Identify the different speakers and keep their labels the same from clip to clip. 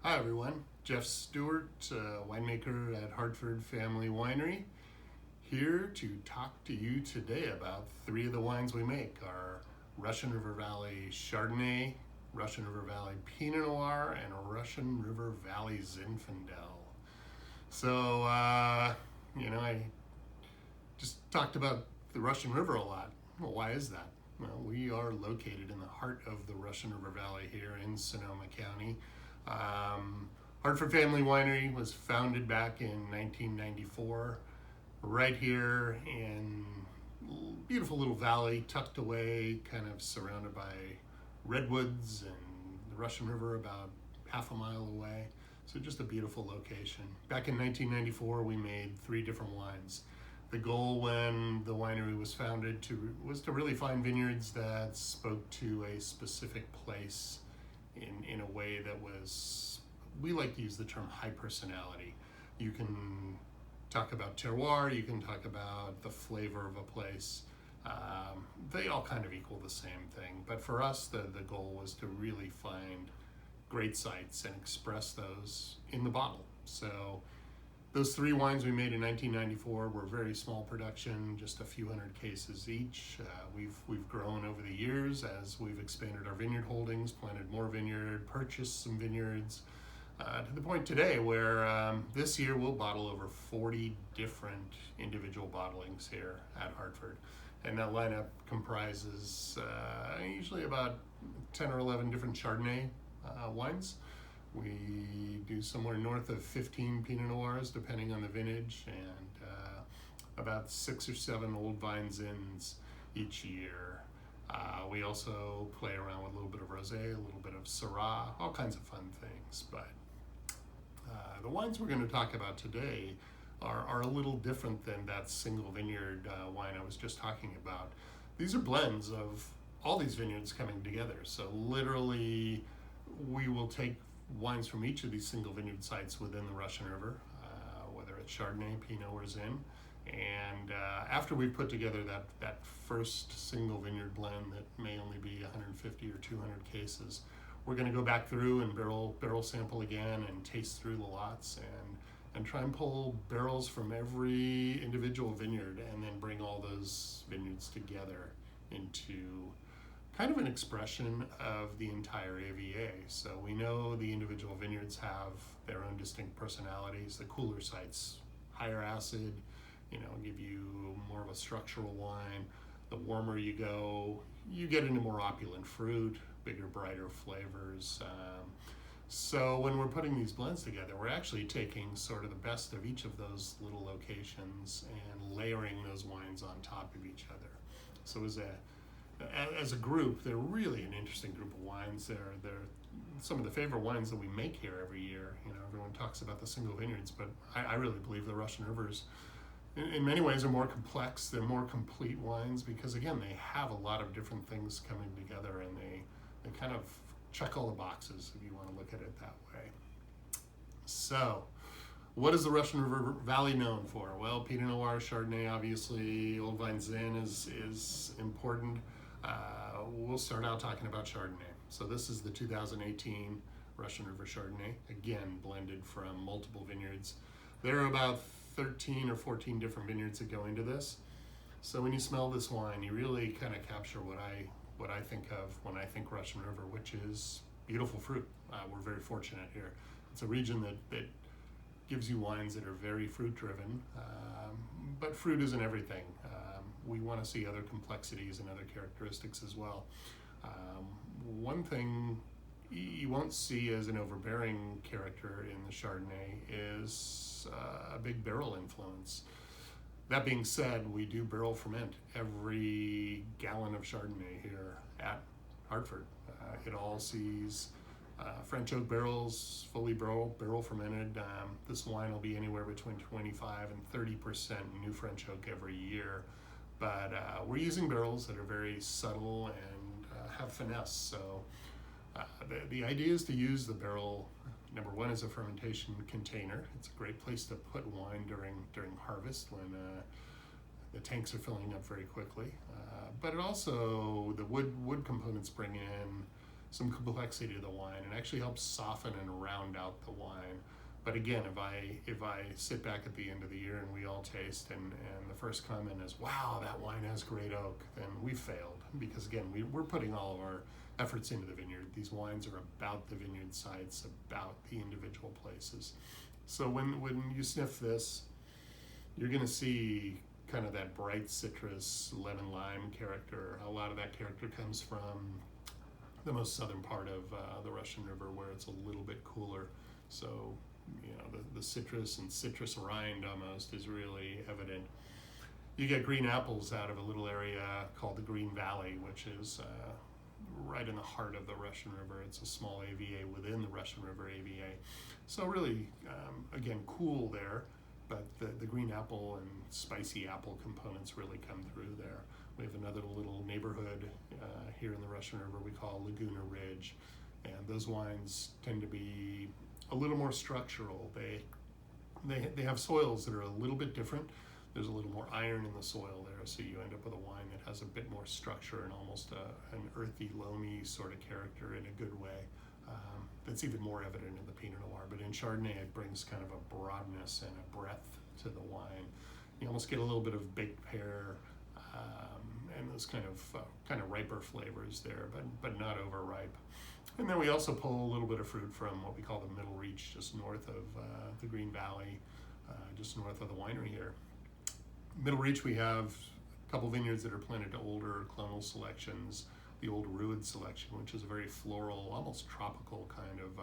Speaker 1: Hi everyone, Jeff Stewart, winemaker at Hartford Family Winery, here to talk to you today about three of the wines we make: our Russian River Valley Chardonnay, Russian River Valley Pinot Noir, and a Russian River Valley Zinfandel. So, I just talked about the Russian River a lot. Well, why is that? Well, we are located in the heart of the Russian River Valley here in Sonoma County. Hartford Family Winery was founded back in 1994, right here in beautiful little valley, tucked away, kind of surrounded by redwoods and the Russian River about half a mile away. So just a beautiful location. Back in 1994, we made three different wines. The goal when the winery was founded was to really find vineyards that spoke to a specific place in a way that was, we like to use the term high personality. You can talk about terroir, you can talk about the flavor of a place. They all kind of equal the same thing. But for us, the goal was to really find great sites and express those in the bottle. So those three wines we made in 1994 were very small production, just a few hundred cases each. We've grown over the years as we've expanded our vineyard holdings, planted more vineyard, purchased some vineyards, to the point today where this year we'll bottle over 40 different individual bottlings here at Hartford. And that lineup comprises usually about 10 or 11 different Chardonnay wines. We do somewhere north of 15 Pinot Noirs, depending on the vintage, and about 6 or 7 old vine zins each year. We also play around with a little bit of rosé, a little bit of Syrah, all kinds of fun things. But the wines we're going to talk about today are a little different than that single vineyard wine I was just talking about. These are blends of all these vineyards coming together. So literally, we will take wines from each of these single vineyard sites within the Russian River, whether it's Chardonnay, Pinot, or Zin. And after we've put together that first single vineyard blend that may only be 150 or 200 cases, we're going to go back through and barrel sample again and taste through the lots and try and pull barrels from every individual vineyard and then bring all those vineyards together into kind of an expression of the entire AVA. So we know the individual vineyards have their own distinct personalities. The cooler sites, higher acid, give you more of a structural wine. The warmer you go, you get into more opulent fruit, bigger, brighter flavors. So when we're putting these blends together, we're actually taking sort of the best of each of those little locations and layering those wines on top of each other. So as a group, they're really an interesting group of wines. They're some of the favorite wines that we make here every year. Everyone talks about the single vineyards, but I really believe the Russian Rivers, in many ways, are more complex. They're more complete wines because, again, they have a lot of different things coming together, and they kind of check all the boxes, if you want to look at it that way. So, what is the Russian River Valley known for? Well, Pinot Noir, Chardonnay, obviously, Old Vine Zin is important. We'll start out talking about Chardonnay. So this is the 2018 Russian River Chardonnay, again, blended from multiple vineyards. There are about 13 or 14 different vineyards that go into this. So when you smell this wine, you really kind of capture what I think of when I think Russian River, which is beautiful fruit. We're very fortunate here. It's a region that gives you wines that are very fruit driven, but fruit isn't everything. We want to see other complexities and other characteristics as well. One thing you won't see as an overbearing character in the Chardonnay is a big barrel influence. That being said, we do barrel ferment every gallon of Chardonnay here at Hartford. It all sees French oak barrels, fully barrel fermented. This wine will be anywhere between 25 and 30% new French oak every year. But we're using barrels that are very subtle and have finesse. So the idea is to use the barrel, number one, as a fermentation container. It's a great place to put wine during harvest when the tanks are filling up very quickly. But it also, the wood components bring in some complexity to the wine and actually helps soften and round out the wine. But again, if I sit back at the end of the year and we all taste and the first comment is, wow, that wine has great oak, then we failed, because again, we're putting all of our efforts into the vineyard. These wines are about the vineyard sites, about the individual places. So when you sniff this, you're going to see kind of that bright citrus, lemon lime character. A lot of that character comes from the most southern part of the Russian River, where it's a little bit cooler. So, you know, the citrus and citrus rind almost is really evident. You get green apples out of a little area called the Green Valley, which is right in the heart of the Russian River. It's a small AVA within the Russian River AVA. So really, again, cool there, but the green apple and spicy apple components really come through there. We have another little neighborhood here in the Russian River we call Laguna Ridge, and those wines tend to be a little more structural. They have soils that are a little bit different. There's a little more iron in the soil there, so you end up with a wine that has a bit more structure and almost an earthy, loamy sort of character in a good way. That's even more evident in the Pinot Noir, but in Chardonnay it brings kind of a broadness and a breadth to the wine. You almost get a little bit of baked pear and those kind of riper flavors there, but not overripe. And then we also pull a little bit of fruit from what we call the Middle Reach, just north of the Green Valley, just north of the winery here. Middle Reach, we have a couple vineyards that are planted to older clonal selections, the Old Ruid selection, which is a very floral, almost tropical kind of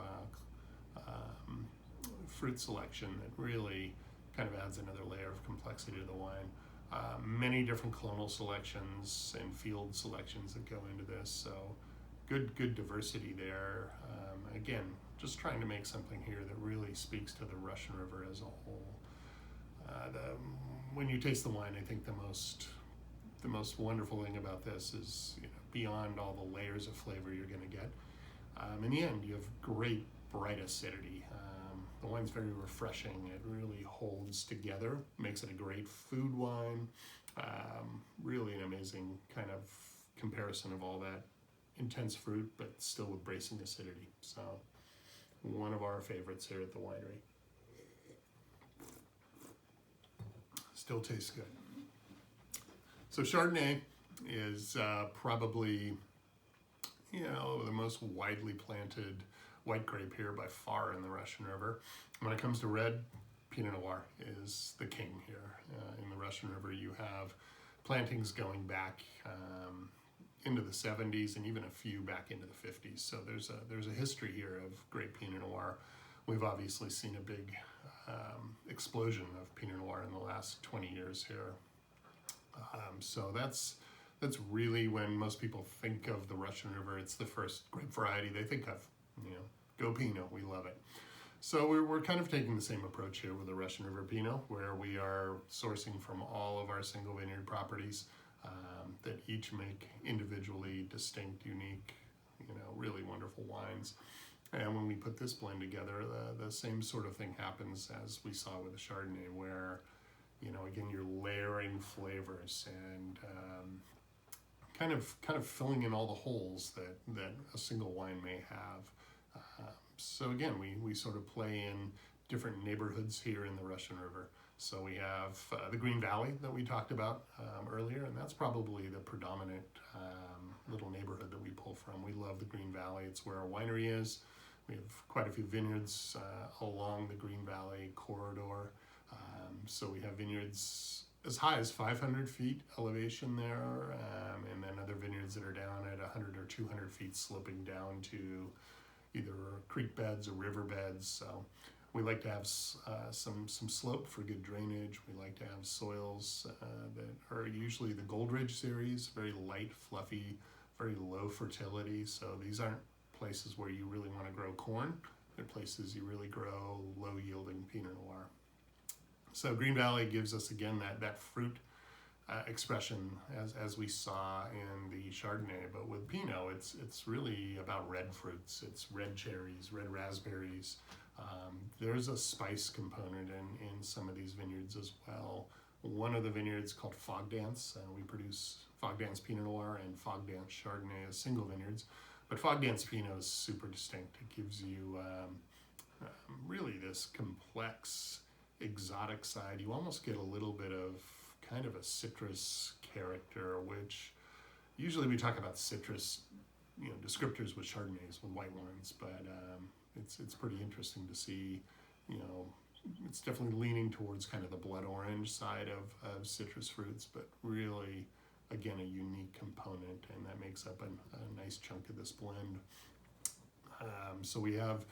Speaker 1: fruit selection that really kind of adds another layer of complexity to the wine. Many different clonal selections and field selections that go into this, so good diversity there. Again, just trying to make something here that really speaks to the Russian River as a whole. When you taste the wine, I think the most wonderful thing about this is, you know, beyond all the layers of flavor you're going to get. In the end, you have great bright acidity. The wine's very refreshing. It really holds together, makes it a great food wine. Really an amazing kind of comparison of all that intense fruit, but still with bracing acidity. So one of our favorites here at the winery. Still tastes good. So Chardonnay is probably, you know, the most widely planted white grape here by far in the Russian River. When it comes to red, Pinot Noir is the king here. In the Russian River, you have plantings going back into the 70s and even a few back into the 50s. So there's a history here of great Pinot Noir. We've obviously seen a big explosion of Pinot Noir in the last 20 years here. So that's really when most people think of the Russian River. It's the first grape variety they think of. You know, go Pinot, we love it. So we're kind of taking the same approach here with the Russian River Pinot, where we are sourcing from all of our single vineyard properties that each make individually distinct, unique, you know, really wonderful wines. And when we put this blend together, the same sort of thing happens as we saw with the Chardonnay, where, you know, again, you're layering flavors and kind of filling in all the holes that a single wine may have. So again, we sort of play in different neighborhoods here in the Russian River. So we have the Green Valley that we talked about earlier, and that's probably the predominant little neighborhood that we pull from. We love the Green Valley. It's where our winery is. We have quite a few vineyards along the Green Valley corridor. So we have vineyards as high as 500 feet elevation there, and then other vineyards that are down at 100 or 200 feet sloping down to either creek beds or river beds. So we like to have some slope for good drainage. We like to have soils that are usually the Gold Ridge series, very light, fluffy, very low fertility. So these aren't places where you really want to grow corn. They're places you really grow low yielding Pinot Noir. So Green Valley gives us again that fruit expression as we saw in the Chardonnay, but with Pinot it's really about red fruits. It's red cherries, red raspberries. There's a spice component in some of these vineyards as well. One of the vineyards called Fog Dance, we produce Fog Dance Pinot Noir and Fog Dance Chardonnay as single vineyards. But Fog Dance Pinot is super distinct. It gives you really this complex, exotic side. You almost get a little bit of kind of a citrus character, which usually we talk about citrus, descriptors with Chardonnays, with white wines, but it's pretty interesting to see, it's definitely leaning towards kind of the blood orange side of citrus fruits, but really, again, a unique component, and that makes up a nice chunk of this blend. So we have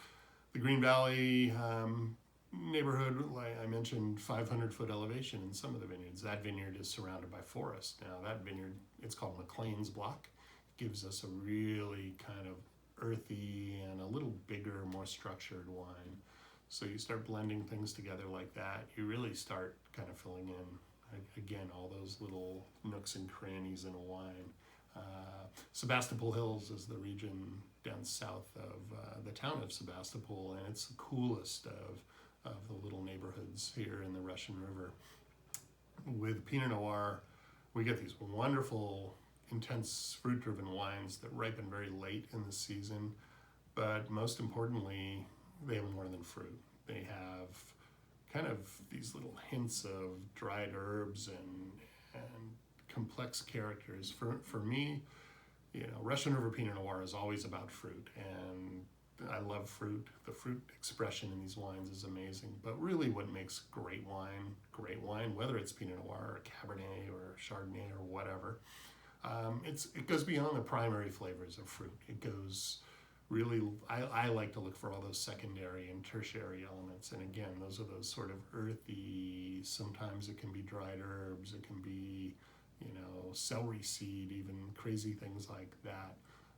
Speaker 1: the Green Valley neighborhood, like I mentioned, 500-foot elevation in some of the vineyards. That vineyard is surrounded by forest. Now that vineyard, it's called McLean's Block, gives us a really kind of earthy and a little bigger, more structured wine. So you start blending things together like that, you really start kind of filling in, again, all those little nooks and crannies in a wine. Sebastopol Hills is the region down south of the town of Sebastopol, and it's the coolest of the little neighborhoods here in the Russian River. With Pinot Noir, we get these wonderful, intense, fruit-driven wines that ripen very late in the season, but most importantly, they have more than fruit. They have kind of these little hints of dried herbs and complex characters. For me, Russian River Pinot Noir is always about fruit, and I love fruit. The fruit expression in these wines is amazing, but really what makes great wine, whether it's Pinot Noir or Cabernet or Chardonnay or whatever, it goes beyond the primary flavors of fruit. It goes really, I like to look for all those secondary and tertiary elements, and again, those are those sort of earthy, sometimes it can be dried herbs, it can be, celery seed, even crazy things like that.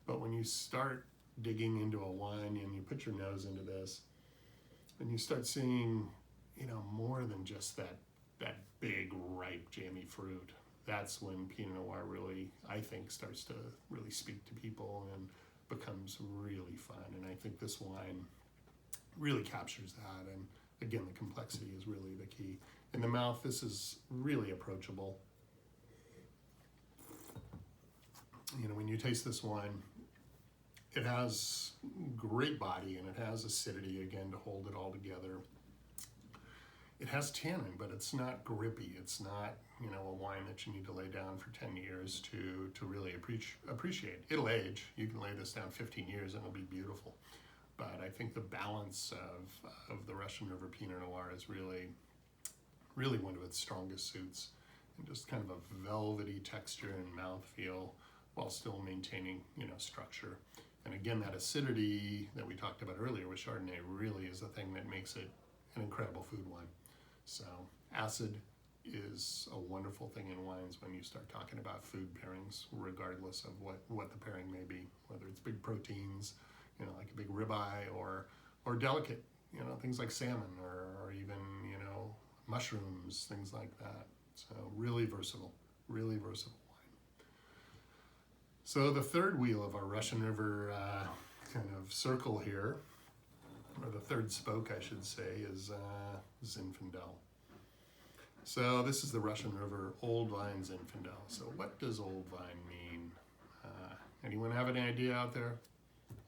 Speaker 1: But when you start digging into a wine and you put your nose into this and you start seeing, more than just that big, ripe, jammy fruit, that's when Pinot Noir really, I think, starts to really speak to people and becomes really fun. And I think this wine really captures that. And again, the complexity is really the key. In the mouth, this is really approachable. When you taste this wine, it has great body and it has acidity, again, to hold it all together. It has tannin, but it's not grippy. It's not, a wine that you need to lay down for 10 years to really appreciate. It'll age. You can lay this down 15 years and it'll be beautiful. But I think the balance of the Russian River Pinot Noir is really, really one of its strongest suits. And just kind of a velvety texture and mouthfeel while still maintaining, structure. And again, that acidity that we talked about earlier with Chardonnay really is the thing that makes it an incredible food wine. So acid is a wonderful thing in wines when you start talking about food pairings, regardless of what the pairing may be, whether it's big proteins, like a big ribeye, or delicate, things like salmon, or even, mushrooms, things like that. So really versatile wine. So the third wheel of our Russian River kind of circle here, or the third spoke, I should say, is Zinfandel. So this is the Russian River Old Vine Zinfandel. So what does old vine mean? Anyone have any idea out there?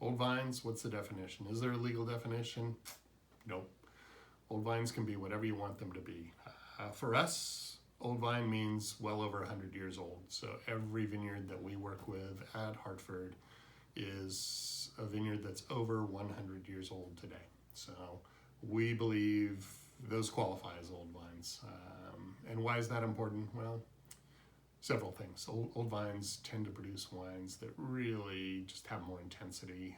Speaker 1: Old vines, what's the definition? Is there a legal definition? Nope. Old vines can be whatever you want them to be. For us, old vine means well over 100 years old. So every vineyard that we work with at Hartford is a vineyard that's over 100 years old today. So we believe those qualify as old vines. And why is that important? Well, several things. Old vines tend to produce wines that really just have more intensity.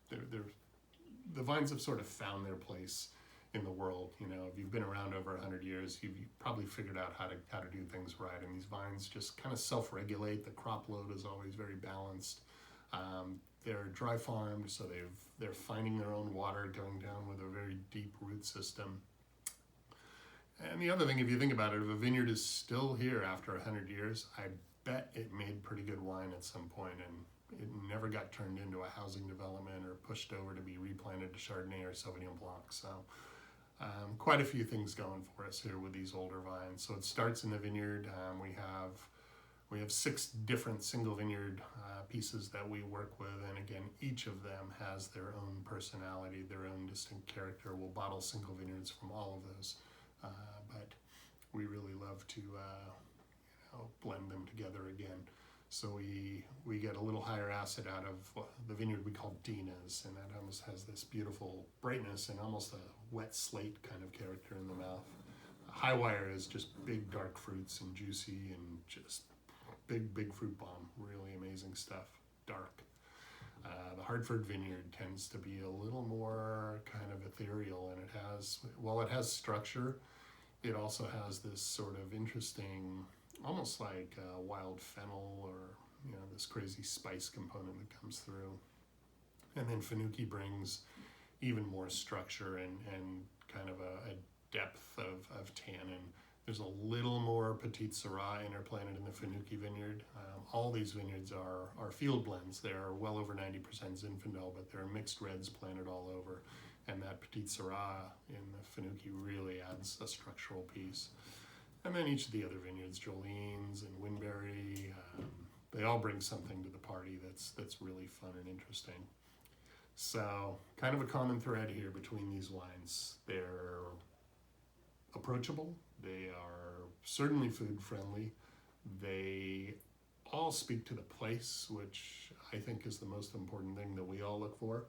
Speaker 1: The vines have sort of found their place in the world. If you've been around over 100 years, you've probably figured out how to do things right. And these vines just kind of self-regulate. The crop load is always very balanced. They're dry farmed, so they're finding their own water, going down with a very deep root system. And the other thing, if you think about it, if a vineyard is still here after 100 years, I bet it made pretty good wine at some point, and it never got turned into a housing development or pushed over to be replanted to Chardonnay or Sauvignon Blanc. So quite a few things going for us here with these older vines. So it starts in the vineyard. We have We have 6 different single vineyard pieces that we work with, and again, each of them has their own personality, their own distinct character. We'll bottle single vineyards from all of those, but we really love to blend them together again. So we get a little higher acid out of the vineyard we call Dina's, and that almost has this beautiful brightness and almost a wet slate kind of character in the mouth. High Wire is just big dark fruits and juicy and just big fruit bomb. Really amazing stuff. Dark. The Hartford vineyard tends to be a little more kind of ethereal, and it has structure, it also has this sort of interesting, almost like wild fennel or this crazy spice component that comes through. And then Finucchi brings even more structure and kind of a depth of tannin. There's a little more Petite Syrah interplanted in the Finucchi vineyard. All these vineyards are field blends. They're well over 90% Zinfandel, but they're mixed reds planted all over. And that Petite Syrah in the Finucchi really adds a structural piece. And then each of the other vineyards, Jolene's and Winbury, they all bring something to the party that's really fun and interesting. So kind of a common thread here between these wines. They're approachable. They are certainly food friendly. They all speak to the place, which I think is the most important thing that we all look for.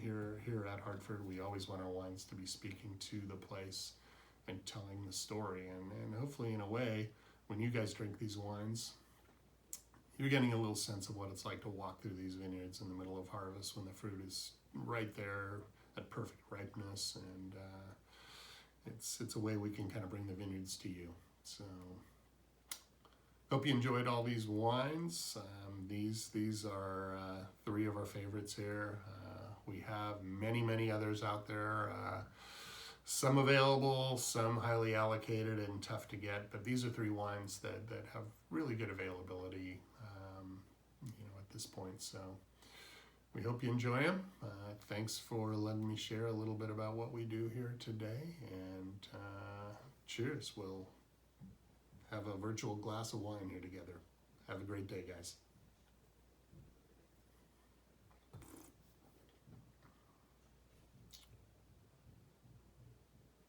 Speaker 1: Here at Hartford, we always want our wines to be speaking to the place and telling the story. And hopefully, in a way, when you guys drink these wines, you're getting a little sense of what it's like to walk through these vineyards in the middle of harvest when the fruit is right there at perfect ripeness, and it's a way we can kind of bring the vineyards to you. So hope you enjoyed all these wines. These are 3 of our favorites here. We have many others out there. Some available, some highly allocated and tough to get, but these are 3 wines that have really good availability at this point. So we hope you enjoy them. Thanks for letting me share a little bit about what we do here today, and cheers. We'll have a virtual glass of wine here together. Have a great day, guys.